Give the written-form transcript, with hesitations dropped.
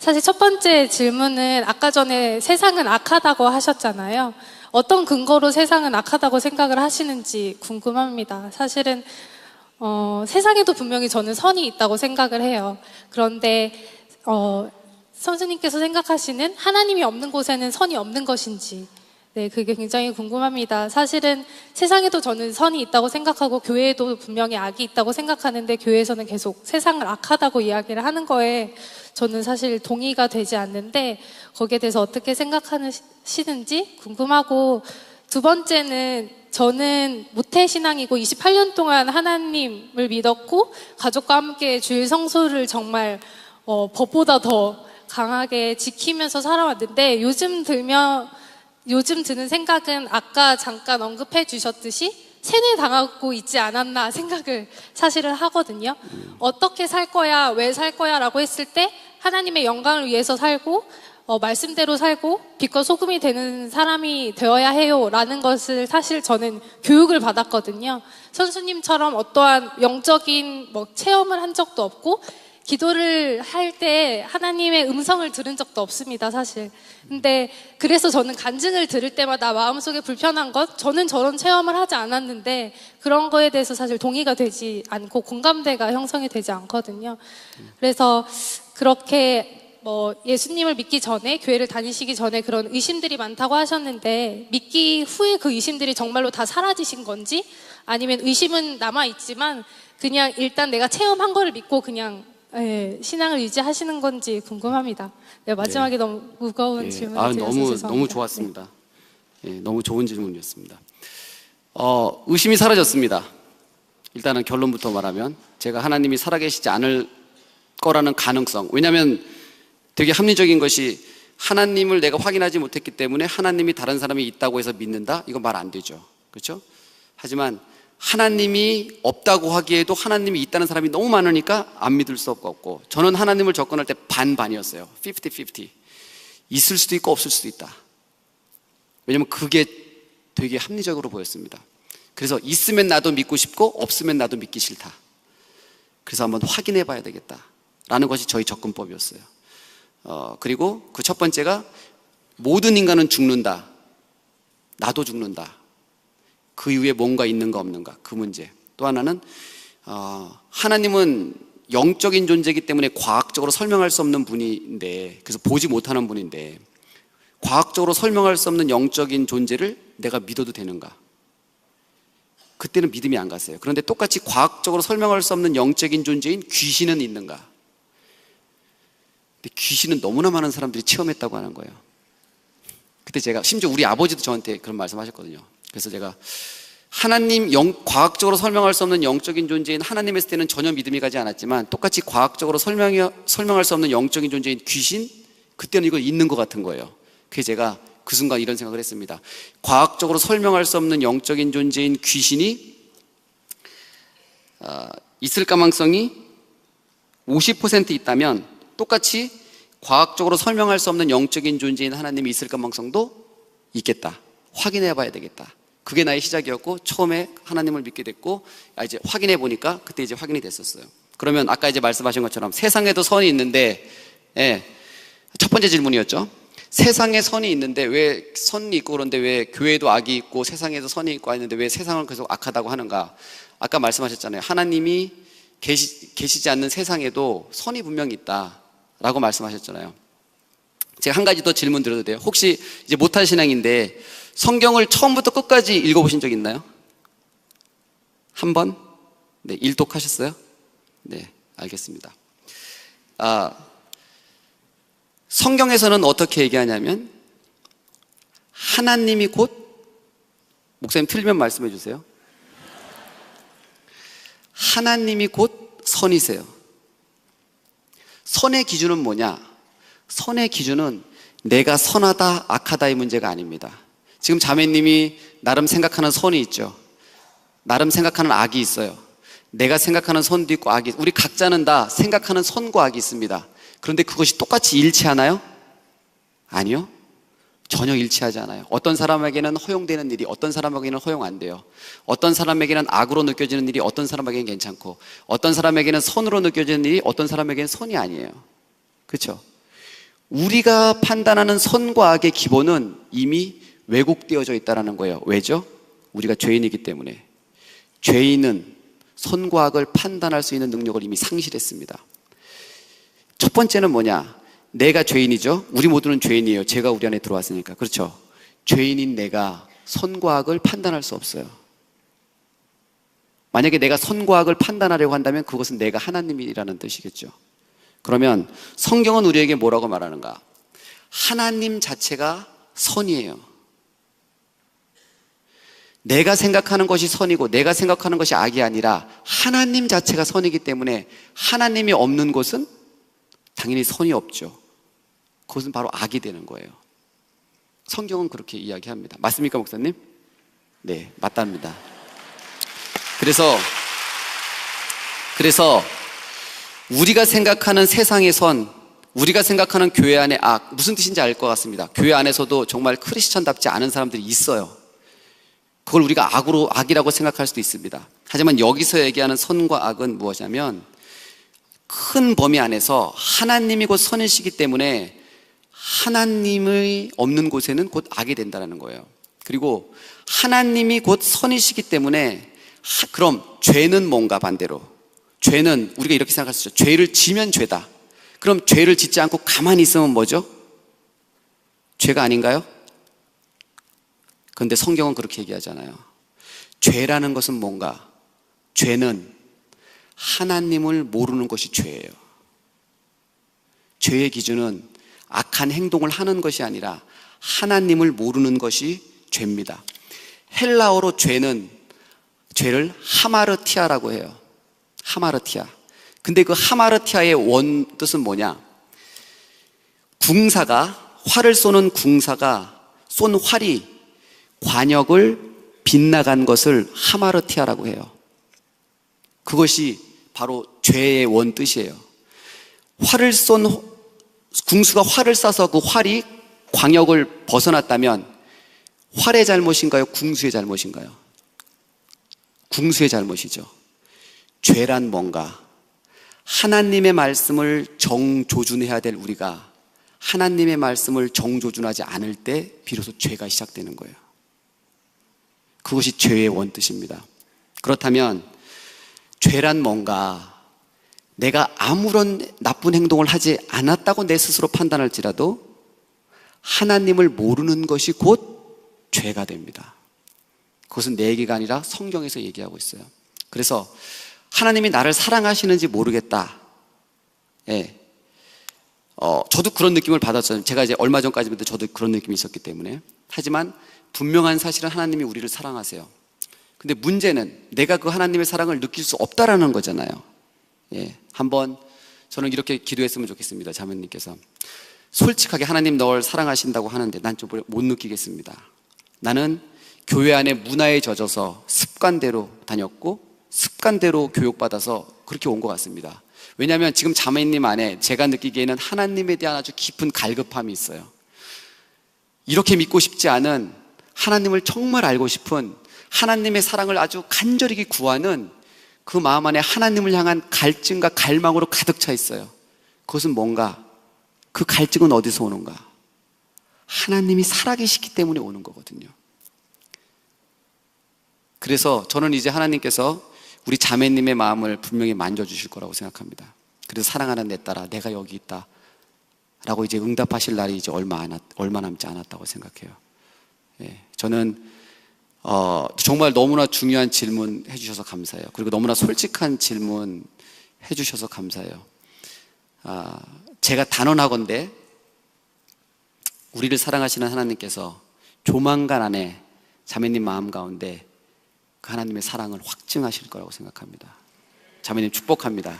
사실 첫 번째 질문은 아까 전에 세상은 악하다고 하셨잖아요. 어떤 근거로 세상은 악하다고 생각을 하시는지 궁금합니다. 사실은 세상에도 분명히 저는 선이 있다고 생각을 해요. 그런데 선생님께서 생각하시는 하나님이 없는 곳에는 선이 없는 것인지, 네, 그게 굉장히 궁금합니다. 사실은 세상에도 저는 선이 있다고 생각하고 교회에도 분명히 악이 있다고 생각하는데 교회에서는 계속 세상을 악하다고 이야기를 하는 거에 저는 사실 동의가 되지 않는데 거기에 대해서 어떻게 생각하시는지 궁금하고, 두 번째는 저는 모태신앙이고 28년 동안 하나님을 믿었고 가족과 함께 주일 성수를 정말 법보다 더 강하게 지키면서 살아왔는데 요즘 드는 생각은 아까 잠깐 언급해 주셨듯이 세뇌당하고 있지 않았나 생각을 사실은 하거든요. 어떻게 살 거야, 왜 살 거야 라고 했을 때 하나님의 영광을 위해서 살고 말씀대로 살고 빛과 소금이 되는 사람이 되어야 해요 라는 것을 사실 저는 교육을 받았거든요. 선수님처럼 어떠한 영적인 체험을 한 적도 없고 기도를 할 때 하나님의 음성을 들은 적도 없습니다, 사실. 근데 그래서 저는 간증을 들을 때마다 마음속에 불편한 것, 저는 저런 체험을 하지 않았는데 그런 거에 대해서 사실 동의가 되지 않고 공감대가 형성이 되지 않거든요. 그래서 그렇게 예수님을 믿기 전에, 교회를 다니시기 전에 그런 의심들이 많다고 하셨는데 믿기 후에 그 의심들이 정말로 다 사라지신 건지, 아니면 의심은 남아있지만 그냥 일단 내가 체험한 거를 믿고 그냥 신앙을 유지하시는 건지 궁금합니다. 네, 마지막에 너무 무거운 질문을 드려서 죄송합니다. 너무 좋았습니다. 너무 좋은 질문이었습니다. 의심이 사라졌습니다. 일단은 결론부터 말하면 제가 하나님이 살아계시지 않을 거라는 가능성, 왜냐하면 되게 합리적인 것이 하나님을 내가 확인하지 못했기 때문에 하나님이 다른 사람이 있다고 해서 믿는다? 이거 말 안 되죠. 그렇죠? 하지만 하나님이 없다고 하기에도 하나님이 있다는 사람이 너무 많으니까 안 믿을 수 없고, 저는 하나님을 접근할 때 반반이었어요. 50-50. 있을 수도 있고 없을 수도 있다. 왜냐면 그게 되게 합리적으로 보였습니다. 그래서 있으면 나도 믿고 싶고 없으면 나도 믿기 싫다. 그래서 한번 확인해 봐야 되겠다 라는 것이 저희 접근법이었어요. 그리고 그 첫 번째가 모든 인간은 죽는다. 나도 죽는다. 그 이후에 뭔가 있는가 없는가, 그 문제. 또 하나는 하나님은 영적인 존재이기 때문에 과학적으로 설명할 수 없는 분인데, 그래서 보지 못하는 분인데 과학적으로 설명할 수 없는 영적인 존재를 내가 믿어도 되는가. 그때는 믿음이 안 갔어요. 그런데 똑같이 과학적으로 설명할 수 없는 영적인 존재인 귀신은 있는가. 근데 귀신은 너무나 많은 사람들이 체험했다고 하는 거예요. 그때 제가, 심지어 우리 아버지도 저한테 그런 말씀 하셨거든요. 그래서 제가 하나님, 과학적으로 설명할 수 없는 영적인 존재인 하나님 했을 때는 전혀 믿음이 가지 않았지만 똑같이 과학적으로 설명할 수 없는 영적인 존재인 귀신, 그때는 이거 있는 것 같은 거예요. 그래서 제가 그 순간 이런 생각을 했습니다. 과학적으로 설명할 수 없는 영적인 존재인 귀신이 있을 가능성이 50% 있다면 똑같이 과학적으로 설명할 수 없는 영적인 존재인 하나님이 있을 가능성도 있겠다. 확인해 봐야 되겠다. 그게 나의 시작이었고, 처음에 하나님을 믿게 됐고, 이제 확인해 보니까 그때 이제 확인이 됐었어요. 그러면 아까 이제 말씀하신 것처럼 세상에도 선이 있는데, 첫 번째 질문이었죠. 세상에 선이 있는데 왜 선이 있고, 그런데 왜 교회에도 악이 있고 세상에도 선이 있고 있는데 왜 세상을 계속 악하다고 하는가. 아까 말씀하셨잖아요. 하나님이 계시지 않는 세상에도 선이 분명히 있다 라고 말씀하셨잖아요. 제가 한 가지 더 질문 드려도 돼요? 혹시 이제 못할 신앙인데 성경을 처음부터 끝까지 읽어보신 적 있나요? 한 번? 네, 일독하셨어요? 네, 알겠습니다. 성경에서는 어떻게 얘기하냐면 하나님이 곧, 목사님 틀리면 말씀해 주세요. 하나님이 곧 선이세요. 선의 기준은 뭐냐? 선의 기준은 내가 선하다 악하다의 문제가 아닙니다. 지금 자매님이 나름 생각하는 선이 있죠. 나름 생각하는 악이 있어요. 내가 생각하는 선도 있고 악이, 우리 각자는 다 생각하는 선과 악이 있습니다. 그런데 그것이 똑같이 일치하나요? 아니요. 전혀 일치하지 않아요. 어떤 사람에게는 허용되는 일이 어떤 사람에게는 허용 안 돼요. 어떤 사람에게는 악으로 느껴지는 일이 어떤 사람에게는 괜찮고, 어떤 사람에게는 선으로 느껴지는 일이 어떤 사람에게는 선이 아니에요. 그렇죠? 우리가 판단하는 선과 악의 기본은 이미 왜곡되어져 있다는 거예요. 왜죠? 우리가 죄인이기 때문에. 죄인은 선과 악을 판단할 수 있는 능력을 이미 상실했습니다. 첫 번째는 뭐냐? 내가 죄인이죠. 우리 모두는 죄인이에요. 죄가 우리 안에 들어왔으니까. 그렇죠? 죄인인 내가 선과 악을 판단할 수 없어요. 만약에 내가 선과 악을 판단하려고 한다면 그것은 내가 하나님이라는 뜻이겠죠. 그러면 성경은 우리에게 뭐라고 말하는가? 하나님 자체가 선이에요. 내가 생각하는 것이 선이고 내가 생각하는 것이 악이 아니라 하나님 자체가 선이기 때문에 하나님이 없는 곳은 당연히 선이 없죠. 그것은 바로 악이 되는 거예요. 성경은 그렇게 이야기합니다. 맞습니까, 목사님? 네, 맞답니다. 그래서 우리가 생각하는 세상의 선, 우리가 생각하는 교회 안의 악, 무슨 뜻인지 알 것 같습니다. 교회 안에서도 정말 크리스천답지 않은 사람들이 있어요. 그걸 우리가 악이라고 생각할 수도 있습니다. 하지만 여기서 얘기하는 선과 악은 무엇이냐면 큰 범위 안에서 하나님이 곧 선이시기 때문에 하나님이 없는 곳에는 곧 악이 된다는 거예요. 그리고 하나님이 곧 선이시기 때문에 그럼 죄는 뭔가 반대로? 죄는 우리가 이렇게 생각할 수 있죠. 죄를 지면 죄다. 그럼 죄를 짓지 않고 가만히 있으면 뭐죠? 죄가 아닌가요? 그런데 성경은 그렇게 얘기하잖아요. 죄라는 것은 뭔가? 죄는 하나님을 모르는 것이 죄예요. 죄의 기준은 악한 행동을 하는 것이 아니라 하나님을 모르는 것이 죄입니다. 헬라어로 죄를 하마르티아라고 해요. 하마르티아. 근데 그 하마르티아의 원 뜻은 뭐냐? 활을 쏘는 궁사가 쏜 활이 관역을 빗나간 것을 하마르티아라고 해요. 그것이 바로 죄의 원 뜻이에요. 궁수가 활을 쏴서 그 활이 광역을 벗어났다면 활의 잘못인가요? 궁수의 잘못인가요? 궁수의 잘못이죠. 죄란 뭔가? 하나님의 말씀을 정조준해야 될 우리가 하나님의 말씀을 정조준하지 않을 때 비로소 죄가 시작되는 거예요. 그것이 죄의 원뜻입니다. 그렇다면 죄란 뭔가? 내가 아무런 나쁜 행동을 하지 않았다고 내 스스로 판단할지라도 하나님을 모르는 것이 곧 죄가 됩니다. 그것은 내 얘기가 아니라 성경에서 얘기하고 있어요. 그래서 하나님이 나를 사랑하시는지 모르겠다. 예. 저도 그런 느낌을 받았어요. 제가 이제 얼마 전까지부터 저도 그런 느낌이 있었기 때문에. 하지만 분명한 사실은 하나님이 우리를 사랑하세요. 근데 문제는 내가 그 하나님의 사랑을 느낄 수 없다라는 거잖아요. 예. 한번 저는 이렇게 기도했으면 좋겠습니다. 자매님께서 솔직하게 하나님 널 사랑하신다고 하는데 난 좀 못 느끼겠습니다. 나는 교회 안에 문화에 젖어서 습관대로 다녔고 습관대로 교육받아서 그렇게 온 것 같습니다. 왜냐하면 지금 자매님 안에 제가 느끼기에는 하나님에 대한 아주 깊은 갈급함이 있어요. 이렇게 믿고 싶지 않은 하나님을 정말 알고 싶은 하나님의 사랑을 아주 간절히 구하는 그 마음 안에 하나님을 향한 갈증과 갈망으로 가득 차 있어요. 그것은 뭔가? 그 갈증은 어디서 오는가? 하나님이 살아계시기 때문에 오는 거거든요. 그래서 저는 이제 하나님께서 우리 자매님의 마음을 분명히 만져주실 거라고 생각합니다. 그래서 사랑하는 내 딸아, 내가 여기 있다 라고 이제 응답하실 날이 이제 얼마 남지 않았다고 생각해요. 예, 저는 정말 너무나 중요한 질문 해주셔서 감사해요. 그리고 너무나 솔직한 질문 해주셔서 감사해요. 제가 단언하건대 우리를 사랑하시는 하나님께서 조만간 안에 자매님 마음 가운데 그 하나님의 사랑을 확증하실 거라고 생각합니다. 자매님 축복합니다.